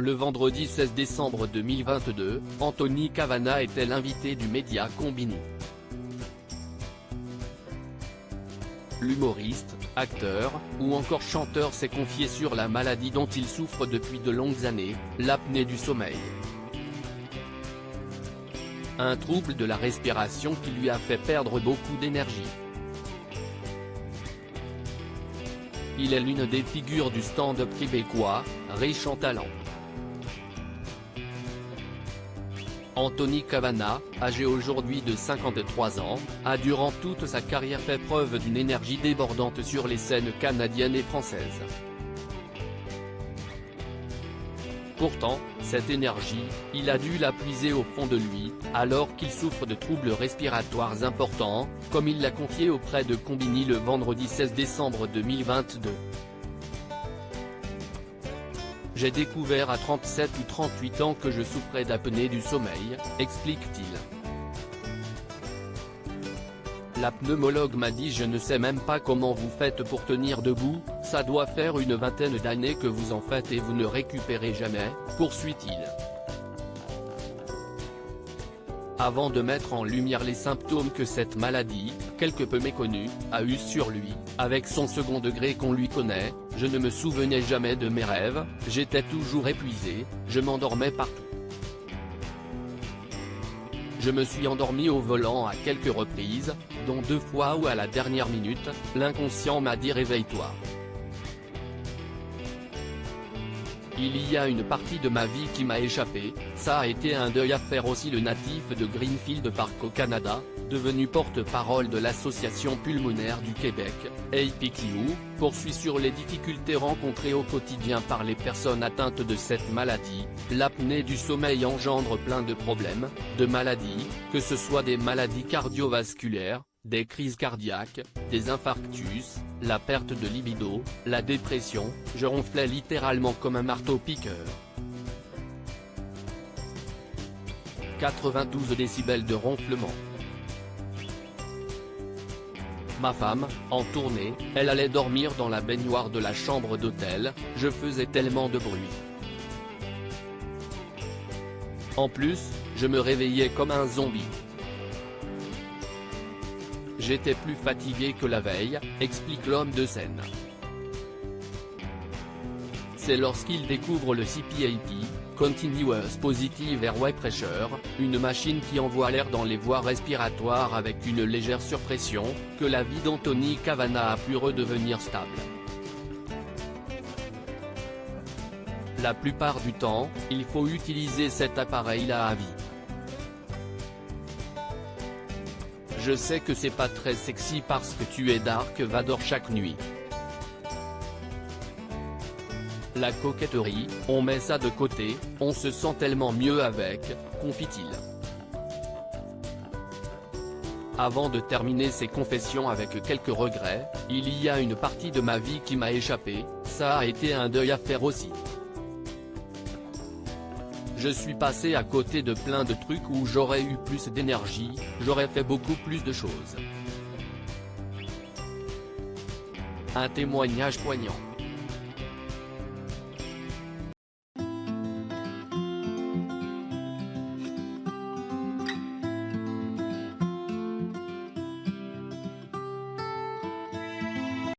Le vendredi 16 décembre 2022, Anthony Cavana était l'invité du média Combini. L'humoriste, acteur, ou encore chanteur s'est confié sur la maladie dont il souffre depuis de longues années, l'apnée du sommeil. Un trouble de la respiration qui lui a fait perdre beaucoup d'énergie. Il est l'une des figures du stand-up québécois, riche en talent. Anthony Cavana, âgé aujourd'hui de 53 ans, a durant toute sa carrière fait preuve d'une énergie débordante sur les scènes canadiennes et françaises. Pourtant, cette énergie, il a dû la puiser au fond de lui, alors qu'il souffre de troubles respiratoires importants, comme il l'a confié auprès de Combini le vendredi 16 décembre 2022. J'ai découvert à 37 ou 38 ans que je souffrais d'apnée du sommeil, explique-t-il. La pneumologue m'a dit: je ne sais même pas comment vous faites pour tenir debout, ça doit faire une vingtaine d'années que vous en faites et vous ne récupérez jamais, poursuit-il. Avant de mettre en lumière les symptômes que cette maladie, quelque peu méconnue, a eu sur lui, avec son second degré qu'on lui connaît: je ne me souvenais jamais de mes rêves, j'étais toujours épuisé, je m'endormais partout. Je me suis endormi au volant à quelques reprises, dont 2 fois où à la dernière minute, l'inconscient m'a dit: réveille-toi. Il y a une partie de ma vie qui m'a échappé, ça a été un deuil à faire aussi. Le natif de Greenfield Park au Canada, devenu porte-parole de l'Association pulmonaire du Québec, APQ, poursuit sur les difficultés rencontrées au quotidien par les personnes atteintes de cette maladie. L'apnée du sommeil engendre plein de problèmes, de maladies, que ce soit des maladies cardiovasculaires, des crises cardiaques, des infarctus, la perte de libido, la dépression. Je ronflais littéralement comme un marteau-piqueur. 92 décibels de ronflement. Ma femme, en tournée, elle allait dormir dans la baignoire de la chambre d'hôtel, je faisais tellement de bruit. En plus, je me réveillais comme un zombie. J'étais plus fatigué que la veille, explique l'homme de scène. C'est lorsqu'il découvre le CPAP, Continuous Positive Airway Pressure, une machine qui envoie l'air dans les voies respiratoires avec une légère surpression, que la vie d'Anthony Cavana a pu redevenir stable. La plupart du temps, il faut utiliser cet appareil-là à vie. Je sais que c'est pas très sexy parce que tu es Dark Vador chaque nuit. La coquetterie, on met ça de côté, on se sent tellement mieux avec, confie-t-il. Avant de terminer ses confessions avec quelques regrets: il y a une partie de ma vie qui m'a échappé, ça a été un deuil à faire aussi. Je suis passé à côté de plein de trucs où j'aurais eu plus d'énergie, j'aurais fait beaucoup plus de choses. Un témoignage poignant.